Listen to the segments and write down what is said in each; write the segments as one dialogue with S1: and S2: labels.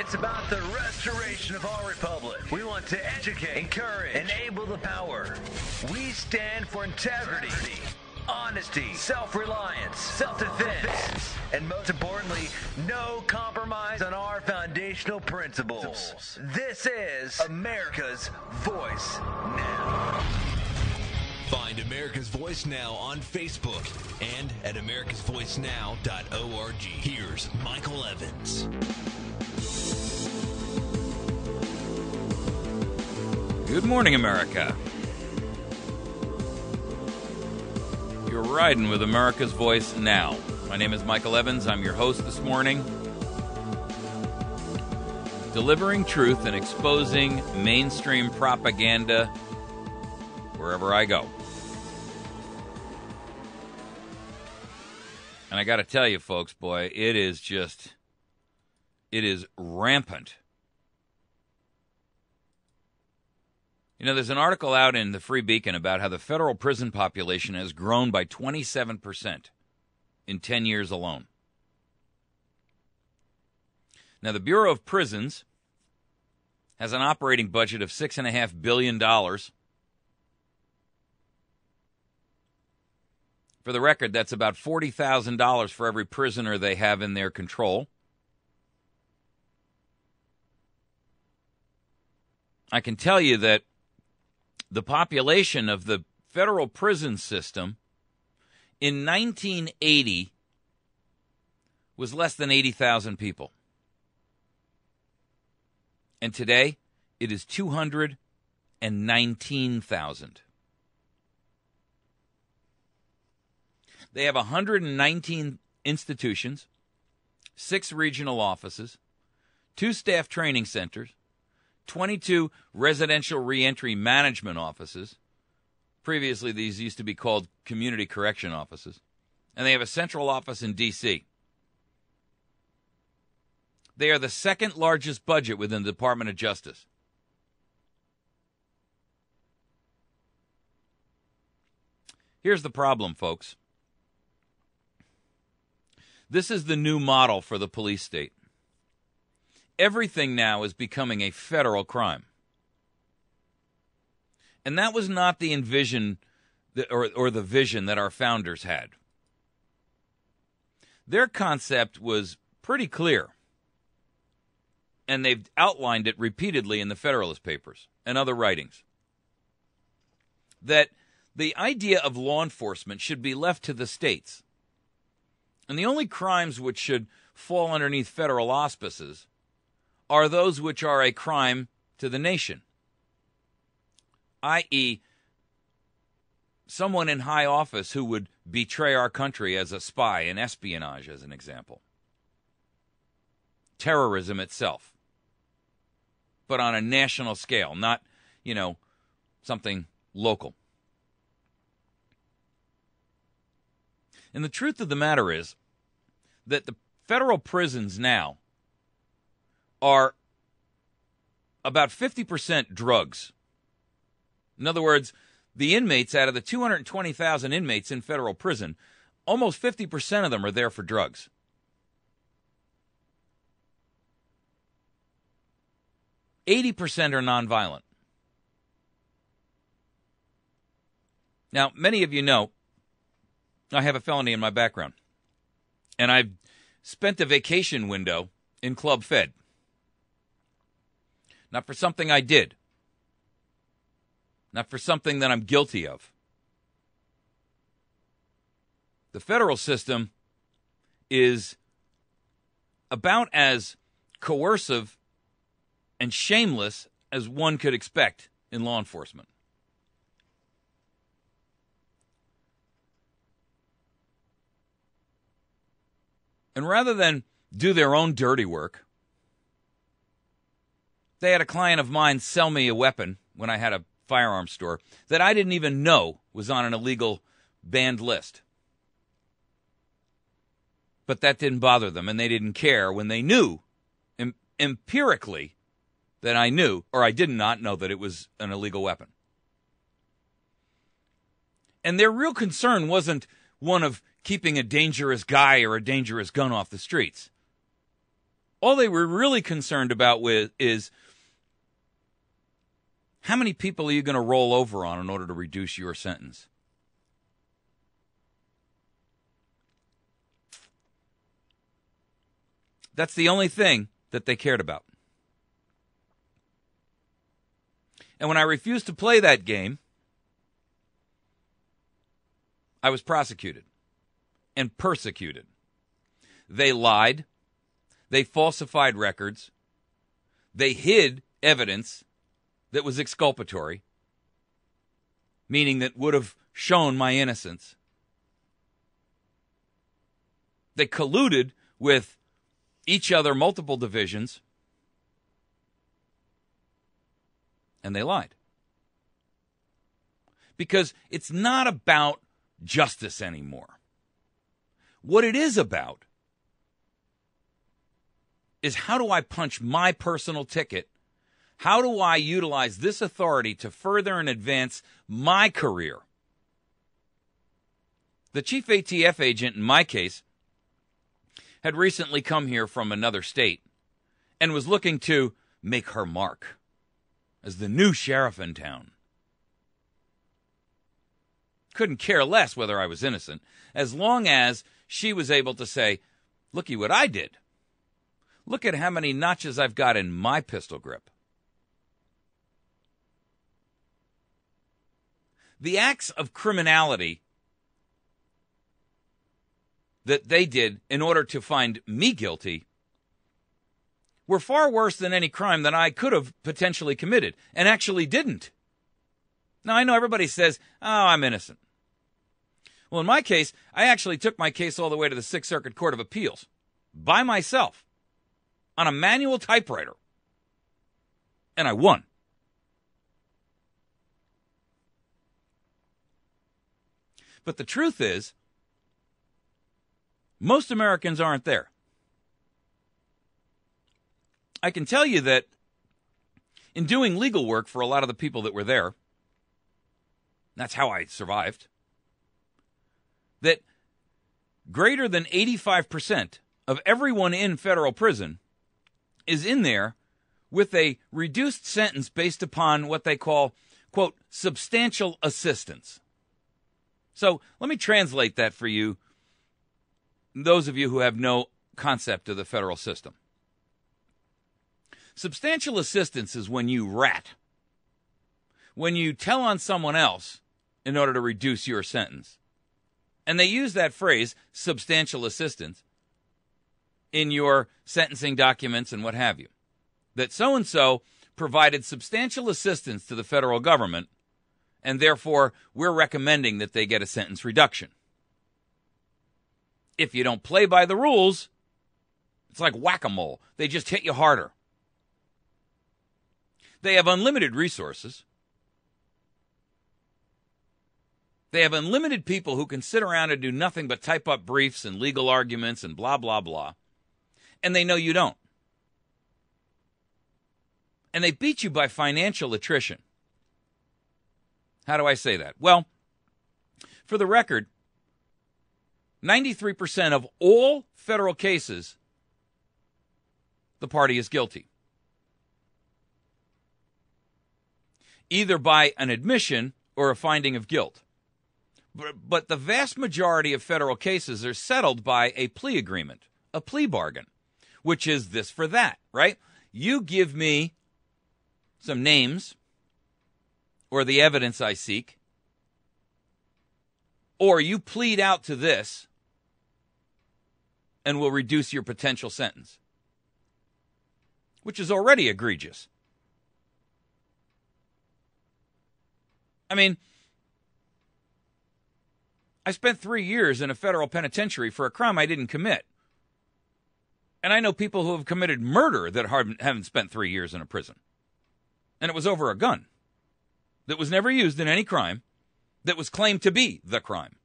S1: It's about the restoration of our republic. We want to educate, encourage, enable the power. We stand for integrity, honesty, self-reliance, self-defense, and most importantly, no compromise on our foundational principles. This is America's Voice Now.
S2: Find America's Voice Now on Facebook and at americasvoicenow.org. Here's Michael Evans.
S3: Good morning, America. You're riding with America's Voice Now. My name is Michael Evans. I'm your host this morning. Delivering truth and exposing mainstream propaganda wherever I go. And I got to tell you, folks, boy, it is rampant. You know, there's an article out in the Free Beacon about how the federal prison population has grown by 27% in 10 years alone. Now, the Bureau of Prisons has an operating budget of $6.5 billion. For the record, that's about $40,000 for every prisoner they have in their control. I can tell you that the population of the federal prison system in 1980 was less than 80,000 people. And today, it is 219,000. They have 119 institutions, 6 regional offices, 2 staff training centers, 22 residential reentry management offices. Previously, these used to be called community correction offices. And they have a central office in D.C. They are the second largest budget within the Department of Justice. Here's the problem, folks. This is the new model for the police state. Everything now is becoming a federal crime. And that was not the vision that our founders had. Their concept was pretty clear. And they've outlined it repeatedly in the Federalist Papers and other writings. That the idea of law enforcement should be left to the states. And the only crimes which should fall underneath federal auspices are those which are a crime to the nation, i.e., someone in high office who would betray our country as a spy, in espionage, as an example. Terrorism itself, but on a national scale, not, something local. And the truth of the matter is that the federal prisons now are about 50% drugs. In other words, the inmates, out of the 220,000 inmates in federal prison, almost 50% of them are there for drugs. %80 are nonviolent. Now, many of you know I have a felony in my background, and I've spent a vacation window in Club Fed. Not for something I did. Not for something that I'm guilty of. The federal system is about as coercive and shameless as one could expect in law enforcement. And rather than do their own dirty work, they had a client of mine sell me a weapon when I had a firearms store that I didn't even know was on an illegal banned list. But that didn't bother them, and they didn't care when they knew empirically that I knew, or I did not know, that it was an illegal weapon. And their real concern wasn't one of keeping a dangerous guy or a dangerous gun off the streets. All they were really concerned about is how many people are you going to roll over on in order to reduce your sentence? That's the only thing that they cared about. And when I refused to play that game, I was prosecuted and persecuted. They lied. They falsified records. They hid evidence that was exculpatory, meaning that would have shown my innocence. They colluded with each other, multiple divisions, and they lied. Because it's not about justice anymore. What it is about is, how do I punch my personal ticket? How do I utilize this authority to further and advance my career? The chief ATF agent in my case had recently come here from another state and was looking to make her mark as the new sheriff in town. Couldn't care less whether I was innocent, as long as she was able to say, looky what I did. Look at how many notches I've got in my pistol grip. The acts of criminality that they did in order to find me guilty were far worse than any crime that I could have potentially committed, and actually didn't. Now, I know everybody says, oh, I'm innocent. Well, in my case, I actually took my case all the way to the Sixth Circuit Court of Appeals by myself on a manual typewriter, and I won. But the truth is, most Americans aren't there. I can tell you that in doing legal work for a lot of the people that were there, that's how I survived, that greater than 85% of everyone in federal prison is in there with a reduced sentence based upon what they call, quote, substantial assistance. So let me translate that for you, those of you who have no concept of the federal system. Substantial assistance is when you rat, when you tell on someone else in order to reduce your sentence. And they use that phrase, substantial assistance, in your sentencing documents and what have you. That so-and-so provided substantial assistance to the federal government, and therefore we're recommending that they get a sentence reduction. If you don't play by the rules, it's like whack-a-mole. They just hit you harder. They have unlimited resources. They have unlimited people who can sit around and do nothing but type up briefs and legal arguments and blah, blah, blah. And they know you don't. And they beat you by financial attrition. How do I say that? Well, for the record, 93% of all federal cases, the party is guilty. Either by an admission or a finding of guilt. But the vast majority of federal cases are settled by a plea agreement, a plea bargain, which is this for that, right? You give me some names or the evidence I seek, or you plead out to this and we'll reduce your potential sentence, which is already egregious. I mean, I spent 3 years in a federal penitentiary for a crime I didn't commit. And I know people who have committed murder that haven't spent 3 years in a prison. And it was over a gun that was never used in any crime that was claimed to be the crime.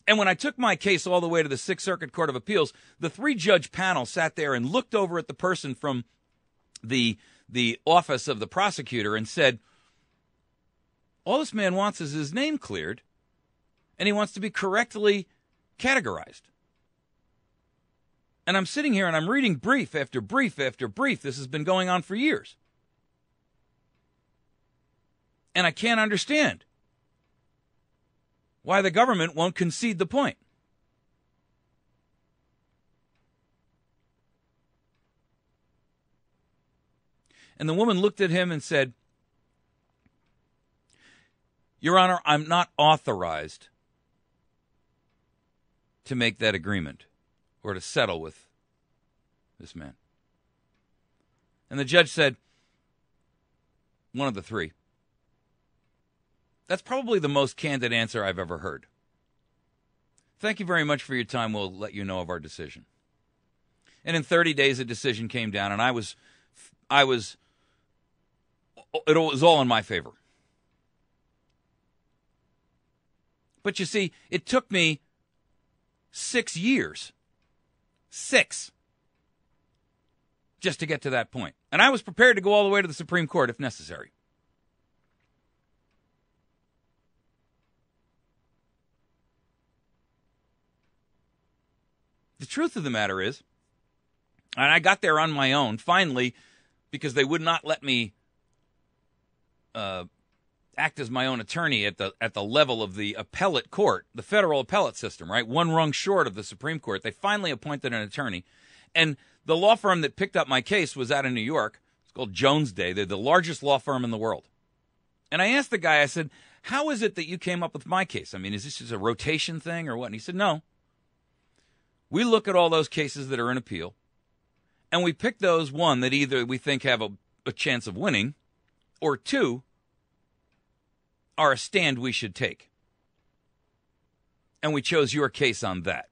S3: And when I took my case all the way to the Sixth Circuit Court of Appeals, the 3-judge panel sat there and looked over at the person from the office of the prosecutor and said, all this man wants is his name cleared, and he wants to be correctly categorized. And I'm sitting here and I'm reading brief after brief after brief. This has been going on for years. And I can't understand why the government won't concede the point. And the woman looked at him and said, Your Honor, I'm not authorized to make that agreement or to settle with this man. And the judge said, one of the three. That's probably the most candid answer I've ever heard. Thank you very much for your time. We'll let you know of our decision. And in 30 days, a decision came down, and it was all in my favor. But you see, it took me 6 years. 6. Just to get to that point. And I was prepared to go all the way to the Supreme Court if necessary. The truth of the matter is, and I got there on my own, finally, because they would not let me act as my own attorney at the level of the appellate court, the federal appellate system, right? One rung short of the Supreme Court. They finally appointed an attorney. And the law firm that picked up my case was out of New York. It's called Jones Day. They're the largest law firm in the world. And I asked the guy, I said, how is it that you came up with my case? I mean, is this just a rotation thing or what? And he said, no. We look at all those cases that are in appeal, and we pick those, one, that either we think have a chance of winning, or two, are a stand we should take. And we chose your case on that.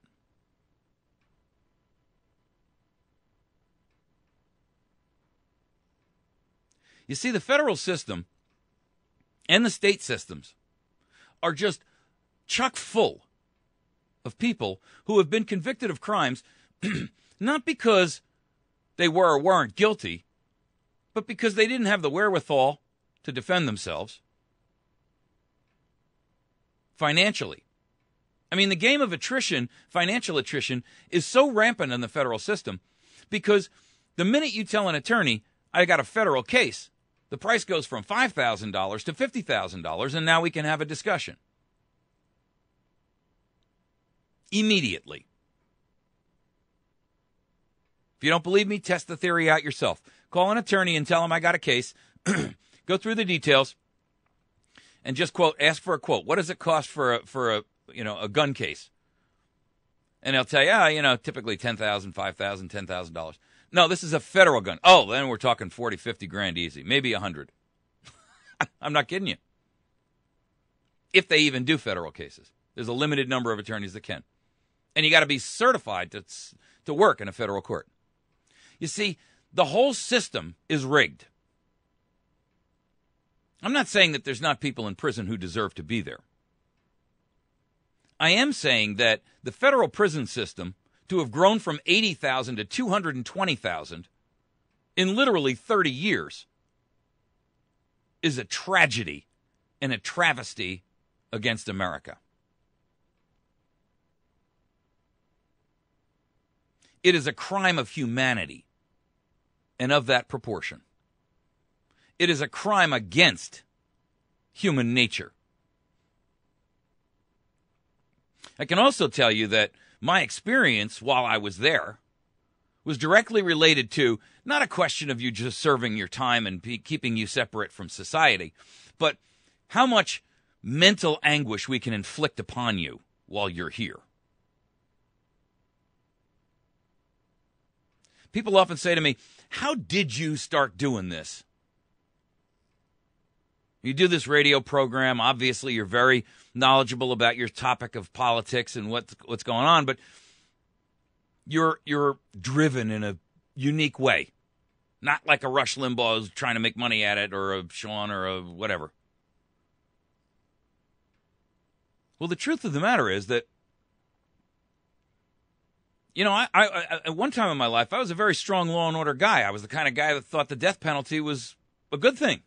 S3: You see, the federal system and the state systems are just chock full of people who have been convicted of crimes not because they were or weren't guilty, but because they didn't have the wherewithal to defend themselves financially. I mean, the game of attrition, financial attrition, is so rampant in the federal system because the minute you tell an attorney, I got a federal case, the price goes from $5,000 to $50,000, and now we can have a discussion. Immediately. If you don't believe me, test the theory out yourself. Call an attorney and tell him I got a case. Go through the details and just ask for a quote. What does it cost for a gun case? And they'll tell you, typically $10,000, $5,000, $10,000. No, this is a federal gun. Oh, then we're talking 40, 50 grand easy, maybe 100. I'm not kidding you. If they even do federal cases, there's a limited number of attorneys that can. And you got to be certified to work in a federal court. You see, the whole system is rigged. I'm not saying that there's not people in prison who deserve to be there. I am saying that the federal prison system, to have grown from 80,000 to 220,000 in literally 30 years, is a tragedy and a travesty against America. It is a crime of humanity and of that proportion. It is a crime against human nature. I can also tell you that my experience while I was there was directly related to not a question of you just serving your time and keeping you separate from society, but how much mental anguish we can inflict upon you while you're here. People often say to me, how did you start doing this? You do this radio program. Obviously, you're very knowledgeable about your topic of politics and what's going on, but you're driven in a unique way. Not like a Rush Limbaugh who's trying to make money at it, or a Sean, or a whatever. Well, the truth of the matter is that, I at one time in my life, I was a very strong law and order guy. I was the kind of guy that thought the death penalty was a good thing.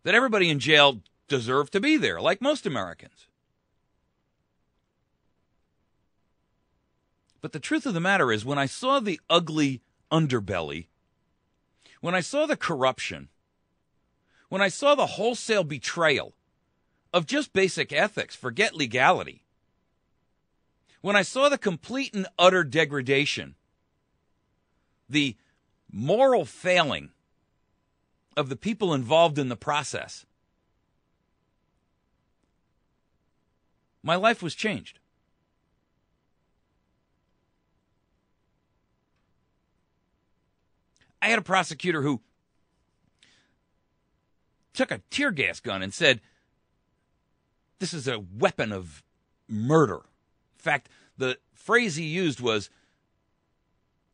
S3: That everybody in jail deserved to be there, like most Americans. But the truth of the matter is, when I saw the ugly underbelly, when I saw the corruption, when I saw the wholesale betrayal of just basic ethics, forget legality, when I saw the complete and utter degradation, the moral failing of the people involved in the process, my life was changed. I had a prosecutor who took a tear gas gun and said, this is a weapon of murder. In fact, the phrase he used was,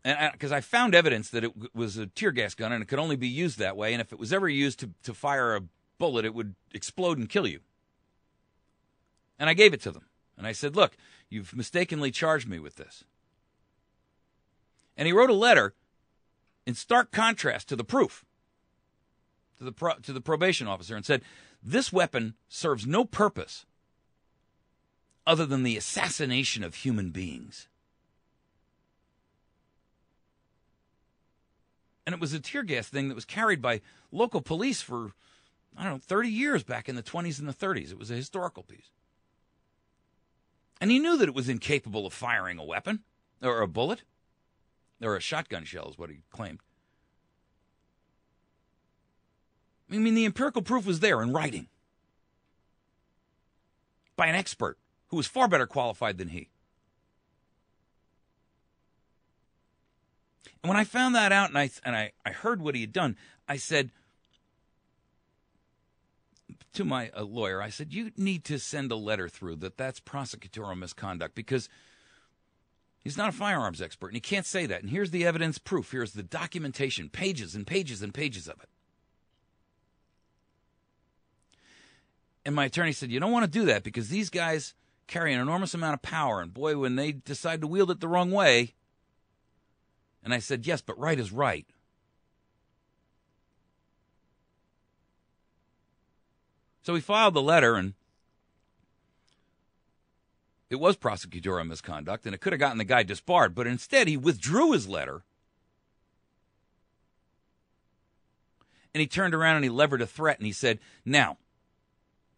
S3: because I found evidence that it was a tear gas gun and it could only be used that way, and if it was ever used to fire a bullet, it would explode and kill you. And I gave it to them. And I said, look, you've mistakenly charged me with this. And he wrote a letter in stark contrast to the proof, to the probation officer, and said, this weapon serves no purpose other than the assassination of human beings. And it was a tear gas thing that was carried by local police for, 30 years back in the 20s and the 30s. It was a historical piece. And he knew that it was incapable of firing a weapon, or a bullet, or a shotgun shell is what he claimed. I mean, the empirical proof was there in writing by an expert who was far better qualified than he. And when I found that out and I heard what he had done, I said to my lawyer, I said, you need to send a letter through that's prosecutorial misconduct, because he's not a firearms expert and he can't say that. And here's the evidence proof. Here's the documentation, pages and pages and pages of it. And my attorney said, you don't want to do that because these guys carry an enormous amount of power. And boy, when they decide to wield it the wrong way. And I said, yes, but right is right. So he filed the letter, and it was prosecutorial misconduct, and it could have gotten the guy disbarred. But instead, he withdrew his letter. And he turned around and he levered a threat, and he said, now,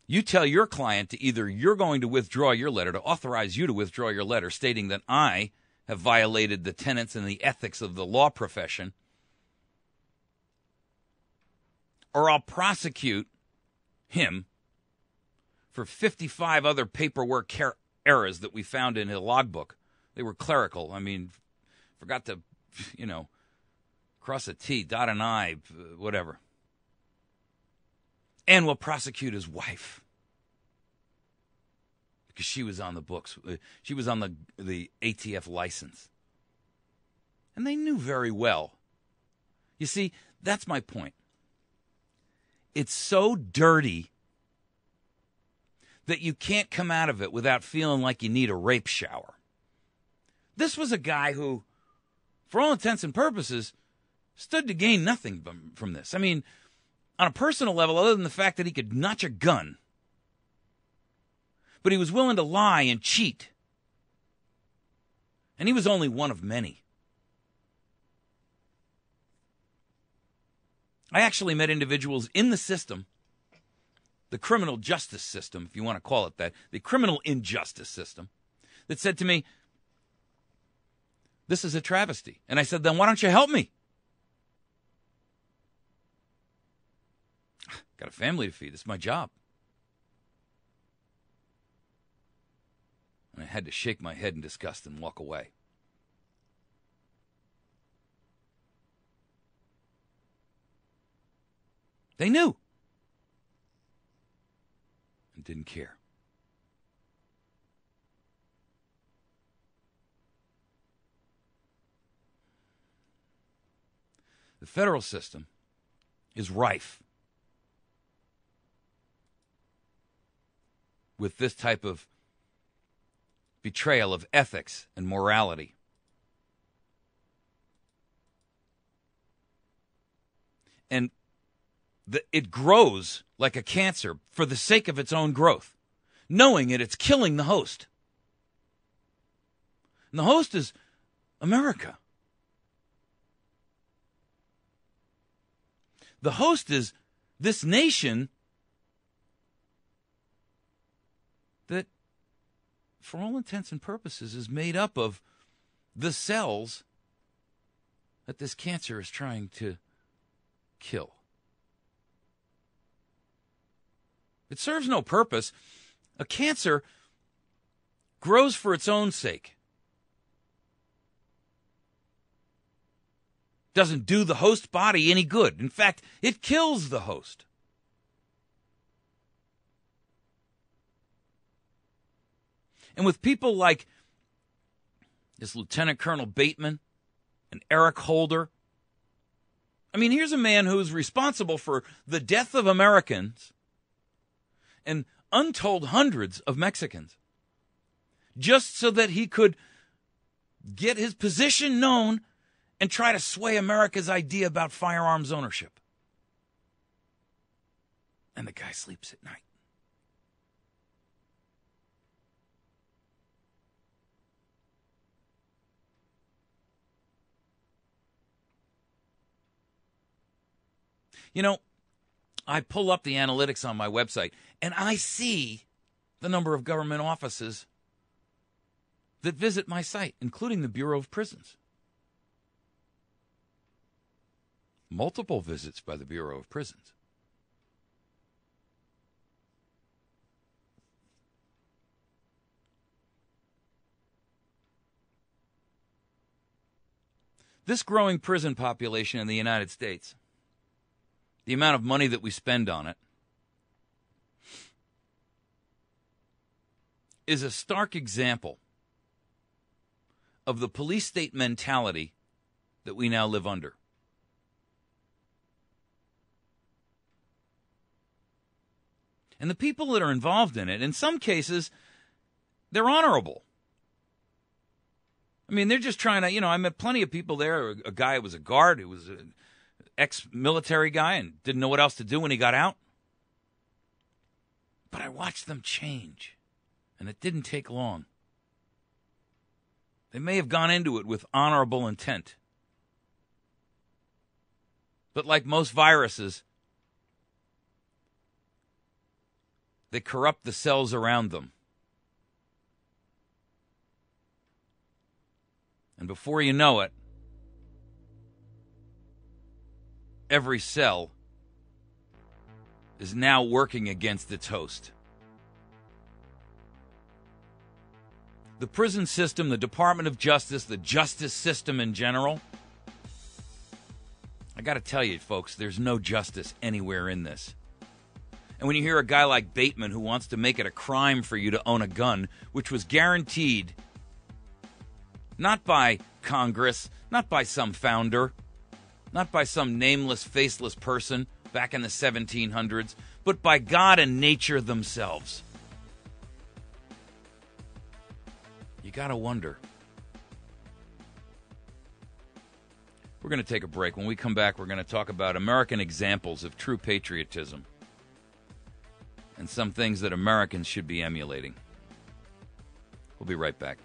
S3: you tell your client to either you're going to withdraw your letter, to authorize you to withdraw your letter, stating that I have violated the tenets and the ethics of the law profession, or I'll prosecute him for 55 other paperwork errors that we found in his logbook. They were clerical. I mean, forgot to, cross a T, dot an I, whatever. And we'll prosecute his wife because she was on the books. She was on the ATF license. And they knew very well. You see, that's my point. It's so dirty that you can't come out of it without feeling like you need a rape shower. This was a guy who, for all intents and purposes, stood to gain nothing from this. I mean, on a personal level, other than the fact that he could notch a gun, but he was willing to lie and cheat. And he was only one of many. I actually met individuals in the system, the criminal justice system, if you want to call it that, the criminal injustice system, that said to me, this is a travesty. And I said, then why don't you help me? Got a family to feed. It's my job. And I had to shake my head in disgust and walk away. They knew. And didn't care. The federal system is rife with this type of betrayal of ethics and morality. And it grows like a cancer for the sake of its own growth, knowing it's killing the host. And the host is America. The host is this nation that, for all intents and purposes, is made up of the cells that this cancer is trying to kill. It serves no purpose. A cancer grows for its own sake. Doesn't do the host body any good. In fact, it kills the host. And with people like this Lieutenant Colonel Bateman and Eric Holder, I mean, here's a man who's responsible for the death of Americans and untold hundreds of Mexicans, just so that he could get his position known and try to sway America's idea about firearms ownership. And the guy sleeps at night. You know, I pull up the analytics on my website, and I see the number of government offices that visit my site, including the Bureau of Prisons. Multiple visits by the Bureau of Prisons. This growing prison population in the United States, the amount of money that we spend on it, is a stark example of the police state mentality that we now live under. And the people that are involved in it, in some cases, they're honorable. I mean, they're just trying to, I met plenty of people there. A guy who was a guard, who was an ex-military guy and didn't know what else to do when he got out. But I watched them change, and it didn't take long. They may have gone into it with honorable intent. But like most viruses, they corrupt the cells around them. And before you know it, every cell is now working against its host. The prison system, the Department of Justice, the justice system in general, I got to tell you, folks, there's no justice anywhere in this. And when you hear a guy like Bateman who wants to make it a crime for you to own a gun, which was guaranteed not by Congress, not by some founder, not by some nameless, faceless person back in the 1700s, but by God and nature themselves. You got to wonder. We're going to take a break. When we come back, we're going to talk about American examples of true patriotism and some things that Americans should be emulating. We'll be right back.